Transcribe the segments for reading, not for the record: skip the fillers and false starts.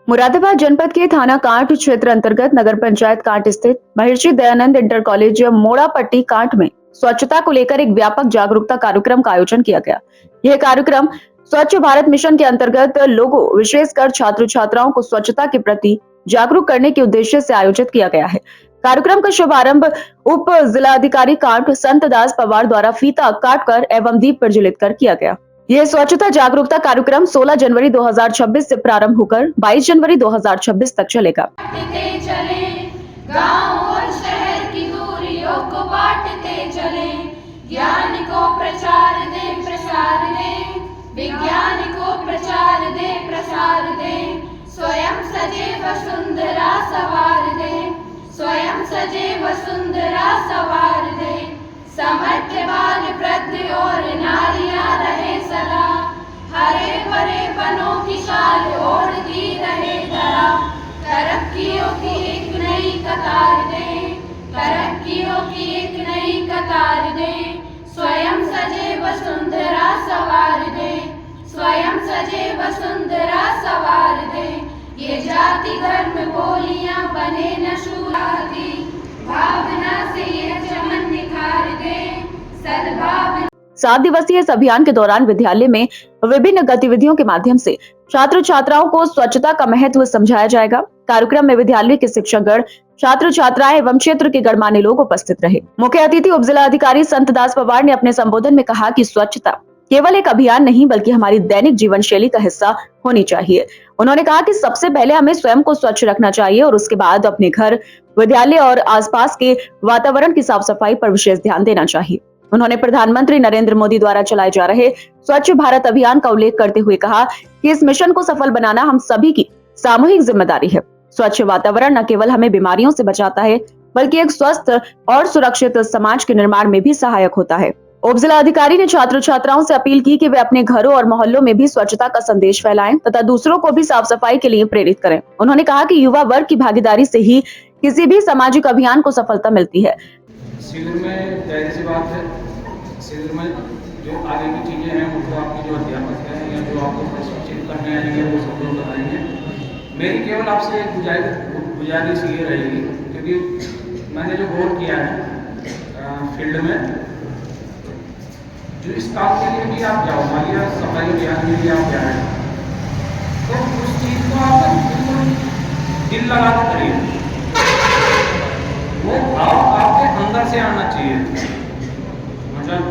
मुरादाबाद जनपद के थाना कांट क्षेत्र अंतर्गत नगर पंचायत कांट स्थित Maharshi Dayanand inter college मोड़ापट्टी can't में स्वच्छता को लेकर एक व्यापक जागरूकता कार्यक्रम का आयोजन किया गया। यह कार्यक्रम स्वच्छ भारत मिशन के अंतर्गत लोगों विशेषकर छात्र छात्राओं को स्वच्छता के प्रति जागरूक करने के उद्देश्य से आयोजित किया गया है। कार्यक्रम का शुभारंभ उप जिलाधिकारी कांट संत दास पवार द्वारा फीता काटकर एवं दीप प्रज्वलित कर किया गया। यह स्वच्छता जागरूकता कार्यक्रम 16 जनवरी 2026 से प्रारंभ होकर 22 जनवरी 2026 तक चलेगा। गांव और शहर की दूरियों को बांटते चले, ज्ञान को प्रचार दे विज्ञान को प्रचार दे, स्वयं सजे वसुंधरा सवार दे, समर्थवान वृद्ध और नारियां रहे सदा, हरे भरे वनों की शाल ओढ़ती रहे धरा, तरक्कियों की एक नई कतार दे, स्वयं सजे वसुंधरा सवार दे, ये जाति धर्म बोलियां बने न शूलादी, भावना से ये चमन निखार दे, सद्भावना। 7 दिवसीय इस अभियान के दौरान विद्यालय में विभिन्न गतिविधियों के माध्यम से छात्र छात्राओं को स्वच्छता का महत्व समझाया जाएगा। कार्यक्रम में विद्यालय के शिक्षकगण, छात्र छात्राएं एवं क्षेत्र के गणमान्य लोग उपस्थित रहे। मुख्य अतिथि उप जिलाधिकारी संत दास पवार ने अपने संबोधन में कहा कि स्वच्छता केवल एक अभियान नहीं बल्कि हमारी दैनिक जीवन शैली का हिस्सा होनी चाहिए। उन्होंने कहा कि सबसे पहले हमें स्वयं को स्वच्छ रखना चाहिए और उसके बाद अपने घर, विद्यालय और आसपास के वातावरण की साफ सफाई पर विशेष ध्यान देना चाहिए। उन्होंने प्रधानमंत्री नरेंद्र मोदी द्वारा चलाए जा रहे स्वच्छ भारत अभियान का उल्लेख करते हुए कहा कि इस मिशन को सफल बनाना हम सभी की सामूहिक जिम्मेदारी है। स्वच्छ वातावरण न केवल हमें बीमारियों से बचाता है बल्कि एक स्वस्थ और सुरक्षित समाज के निर्माण में भी सहायक होता है। उप जिलाधिकारी ने छात्र छात्राओं से अपील की कि वे अपने घरों और मोहल्लों में भी स्वच्छता का संदेश फैलाएं तथा दूसरों को भी साफ सफाई के लिए प्रेरित करें। उन्होंने कहा कि युवा वर्ग की भागीदारी से ही किसी भी सामाजिक अभियान को सफलता मिलती है। शिविर में जाहिर सी बात है, शिविर में जो आगे की चीजें हैं वो तो आपके जो अध्यापक हैं या जो आपको प्रशिक्षित करने आएंगे वो सब लोग बताएंगे। मेरी केवल आपसे एक गुजारिश ये रहेगी, क्योंकि मैंने जो गौर किया है फील्ड में, जो इस काम के लिए भी आप जाओ, मान लिया सफाई अभियान के लिए आप जा रहे हैं, तो उस चीज को आप बिल्कुल दिल लगा कर करिए, वो भाव आपके अंदर से आना चाहिए। मतलब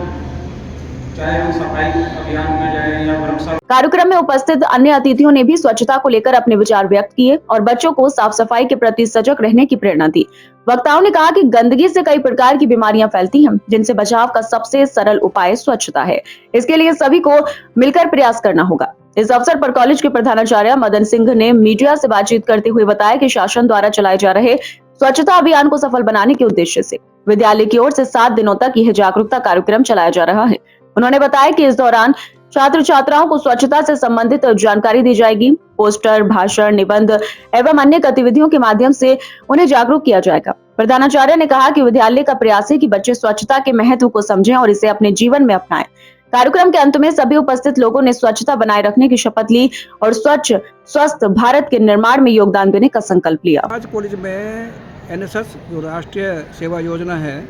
चाहे हम सफाई अभियान में जाए या वृक्षारोपण। कार्यक्रम में उपस्थित अन्य अतिथियों ने भी स्वच्छता को लेकर अपने विचार व्यक्त किए और बच्चों को साफ सफाई के प्रति सजग रहने की प्रेरणा दी। वक्ताओं ने कहा कि गंदगी से कई प्रकार की बीमारियां फैलती हैं, जिनसे बचाव का सबसे सरल उपाय स्वच्छता है। इसके लिए सभी को मिलकर प्रयास करना होगा। इस अवसर पर कॉलेज के प्रधानाचार्य मदन सिंह ने मीडिया से बातचीत करते हुए बताया कि शासन द्वारा चलाए जा रहे स्वच्छता अभियान को सफल बनाने के उद्देश्य से विद्यालय की ओर से 7 दिनों तक यह जागरूकता कार्यक्रम चलाया जा रहा है। उन्होंने बताया कि इस दौरान छात्र छात्राओं को स्वच्छता से संबंधित जानकारी दी जाएगी। पोस्टर, भाषण, निबंध एवं अन्य गतिविधियों के माध्यम से उन्हें जागरूक किया जाएगा। प्रधानाचार्य ने कहा कि विद्यालय का प्रयास है कि बच्चे स्वच्छता के महत्व को समझें और इसे अपने जीवन में अपनाएं। कार्यक्रम के अंत में सभी उपस्थित लोगों ने स्वच्छता बनाए रखने की शपथ ली और स्वच्छ स्वस्थ भारत के निर्माण में योगदान देने का संकल्प लिया। आज कॉलेज में NSS जो राष्ट्रीय सेवा योजना है,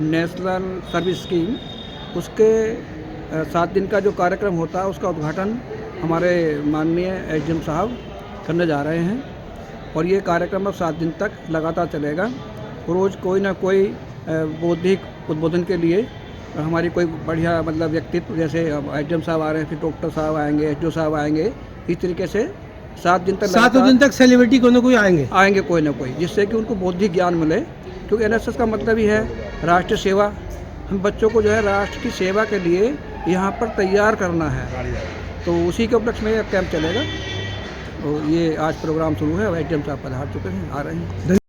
नेशनल सर्विस स्कीम, उसके 7 दिन का जो कार्यक्रम होता है उसका उद्घाटन हमारे माननीय SDM साहब करने जा रहे हैं और ये कार्यक्रम अब 7 दिन तक लगातार चलेगा। रोज़ कोई ना कोई बौद्धिक उद्बोधन के लिए हमारी कोई बढ़िया मतलब व्यक्तित्व, जैसे SDM साहब आ रहे हैं, फिर डॉक्टर साहब आएंगे, SDO साहब आएंगे, इस तरीके से 7 दिन तक सेलिब्रिटी कोई ना कोई आएंगे कोई ना कोई, जिससे कि उनको बौद्धिक ज्ञान मिले। क्योंकि NSS का मतलब ही है राष्ट्र सेवा। हम बच्चों को जो है राष्ट्र की सेवा के लिए यहाँ पर तैयार करना है, तो उसी के उपलक्ष्य में यह कैंप चलेगा। तो ये आज प्रोग्राम शुरू है, SDM साहब पधार चुके हैं, आ रहे हैं।